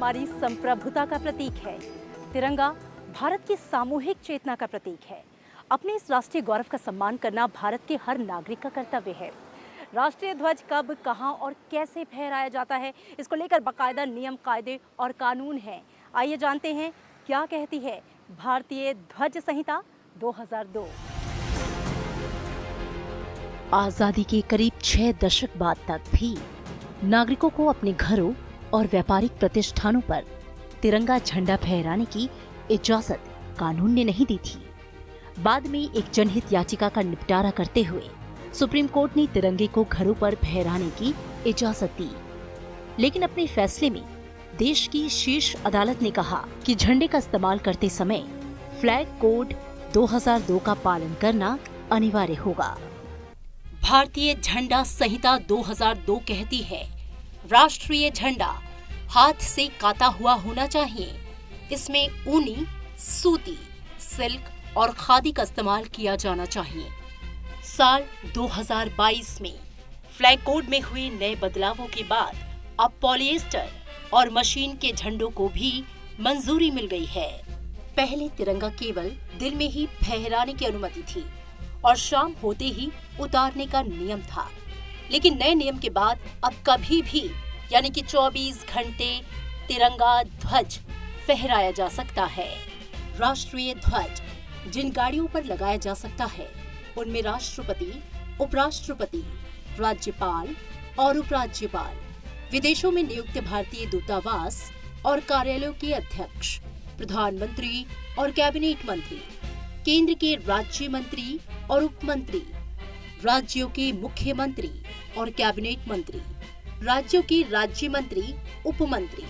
हमारी संप्रभुता का प्रतीक है। तिरंगा भारत की सामूहिक चेतना का प्रतीक है। अपने इस राष्ट्रीय गौरव का सम्मान करना भारत के हर नागरिक का कर्तव्य है। राष्ट्रीय ध्वज कब, कहां और कैसे फहराया जाता है, इसको लेकर बाकायदा नियम, कायदे और कानून हैं। आइए जानते हैं क्या कहती है भारतीय ध्वज संहिता 2002। आजादी के करीब 6 दशक बाद तक भी नागरिकों को अपने घरों और व्यापारिक प्रतिष्ठानों पर तिरंगा झंडा फहराने की इजाजत कानून ने नहीं दी थी। बाद में एक जनहित याचिका का निपटारा करते हुए सुप्रीम कोर्ट ने तिरंगे को घरों पर फहराने की इजाजत दी। लेकिन अपने फैसले में देश की शीर्ष अदालत ने कहा कि झंडे का इस्तेमाल करते समय फ्लैग कोड 2002 का पालन करना अनिवार्य होगा। भारतीय झंडा संहिता 2002 कहती है, राष्ट्रीय झंडा हाथ से काता हुआ होना चाहिए। इसमें ऊनी, सूती, सिल्क और खादी का इस्तेमाल किया जाना चाहिए। साल 2022 में फ्लैग कोड में हुए नए बदलावों के बाद अब पॉलिएस्टर और मशीन के झंडों को भी मंजूरी मिल गई है। पहले तिरंगा केवल दिन में ही फहराने की अनुमति थी और शाम होते ही उतारने का नियम था। लेकिन नए नियम के बाद अब कभी भी यानी कि 24 घंटे तिरंगा ध्वज फहराया जा सकता है। राष्ट्रीय ध्वज जिन गाड़ियों पर लगाया जा सकता है उनमें राष्ट्रपति, उपराष्ट्रपति, राज्यपाल और उपराज्यपाल, विदेशों में नियुक्त भारतीय दूतावास और कार्यालयों के अध्यक्ष, प्रधानमंत्री और कैबिनेट मंत्री, केंद्र के राज्य मंत्री और उप मंत्री, राज्यों के मुख्यमंत्री और कैबिनेट मंत्री, राज्यों के राज्य मंत्री, उप मंत्री,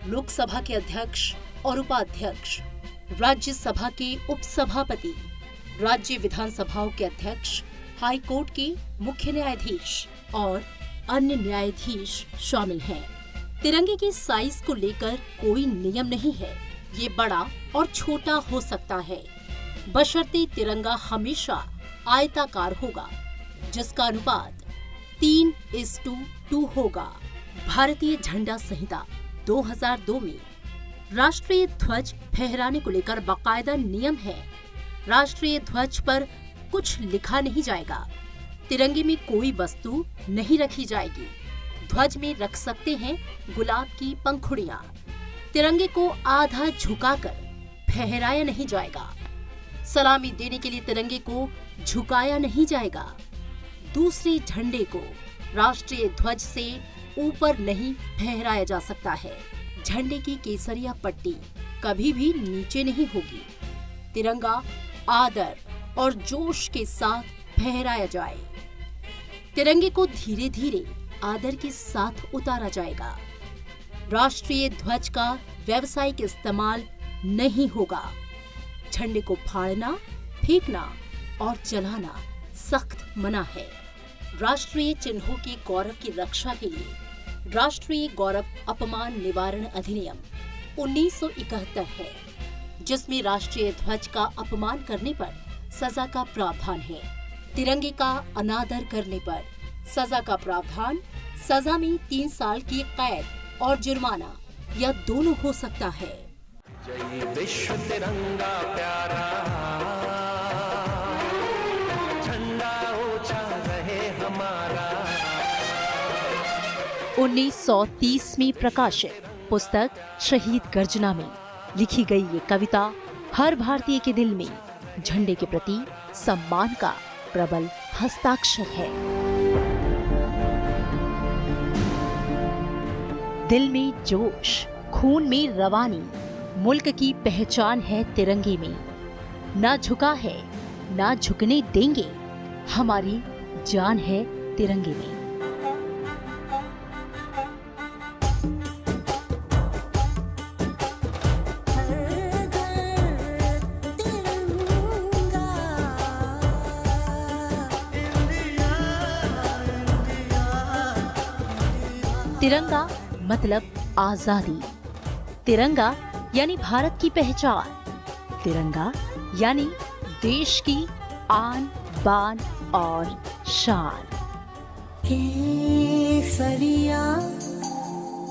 लोकसभा के अध्यक्ष और उपाध्यक्ष, राज्यसभा के उपसभापति, राज्य विधानसभाओं के अध्यक्ष, हाई कोर्ट के मुख्य न्यायाधीश और अन्य न्यायाधीश शामिल हैं। तिरंगे के साइज को लेकर कोई नियम नहीं है। ये बड़ा और छोटा हो सकता है, बशर्ते तिरंगा हमेशा आयताकार होगा, जिसका अनुपात 3:2 होगा। भारतीय झंडा संहिता 2002 में राष्ट्रीय ध्वज फहराने को लेकर बाकायदा नियम है। राष्ट्रीय ध्वज पर कुछ लिखा नहीं जाएगा। तिरंगे में कोई वस्तु नहीं रखी जाएगी। ध्वज में रख सकते हैं गुलाब की पंखुड़ियां। तिरंगे को आधा झुकाकर फहराया नहीं जाएगा। सलामी देने के लिए तिरंगे को झुकाया नहीं जाएगा। दूसरे झंडे को राष्ट्रीय ध्वज से ऊपर नहीं फहराया जा सकता है। झंडे की केसरिया पट्टी कभी भी नीचे नहीं होगी। तिरंगा आदर और जोश के साथ फहराया जाए। तिरंगे को धीरे धीरे आदर के साथ उतारा जाएगा। राष्ट्रीय ध्वज का व्यावसायिक इस्तेमाल नहीं होगा। झंडे को फाड़ना, फेंकना और जलाना सख्त मना है। राष्ट्रीय चिन्हों के गौरव की रक्षा के लिए राष्ट्रीय गौरव अपमान निवारण अधिनियम 1971 है, जिसमें राष्ट्रीय ध्वज का अपमान करने पर सजा का प्रावधान है। तिरंगे का अनादर करने पर सजा का प्रावधान, सजा में 3 साल की कैद और जुर्माना या दोनों हो सकता है। जय विश्व तिरंगा प्यारा, झंडा ऊंचा रहे हमारा। 1930 में प्रकाशित पुस्तक शहीद गर्जना में लिखी गई ये कविता हर भारतीय के दिल में झंडे के प्रति सम्मान का प्रबल हस्ताक्षर है। दिल में जोश, खून में रवानी, मुल्क की पहचान है तिरंगे में। ना झुका है, ना झुकने देंगे, हमारी जान है तिरंगे में। तिरंगा मतलब आजादी। तिरंगा यानी भारत की पहचान। तिरंगा यानी देश की आन, बान और शान। केसरिया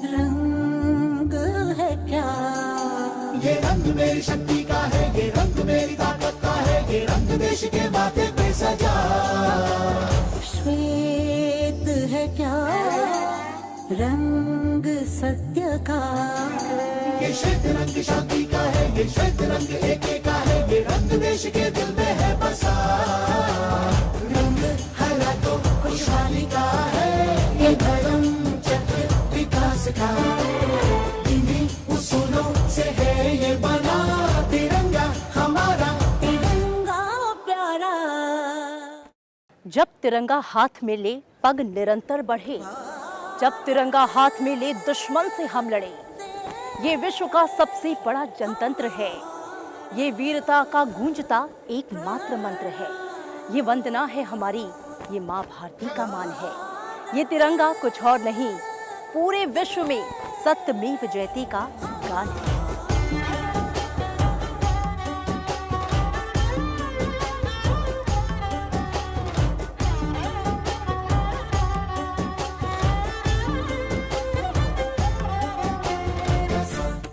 रंग है ये रंग मेरी शक्ति का है, ये रंग मेरी ताकत का है, ये रंग देश के माथे पे सजा। श्वेत है क्या रंग सत्य का, ये श्वेत रंग शांति का है, ये श्वेत रंग एके का है, ये रंग देश के दिल में है बसा। रंग हरा तो खुशहाली का है, ये धर्म चक्र विकास का, इन्हीं उसूलों से है ये बना तिरंगा हमारा, तिरंगा प्यारा। जब तिरंगा हाथ में ले पग निरंतर बढ़े, जब तिरंगा हाथ में ले दुश्मन से हम लड़े। ये विश्व का सबसे बड़ा जनतंत्र है, ये वीरता का गूंजता एकमात्र मंत्र है। ये वंदना है हमारी, ये माँ भारती का मान है। ये तिरंगा कुछ और नहीं, पूरे विश्व में सत्यमेव जयते का गान है।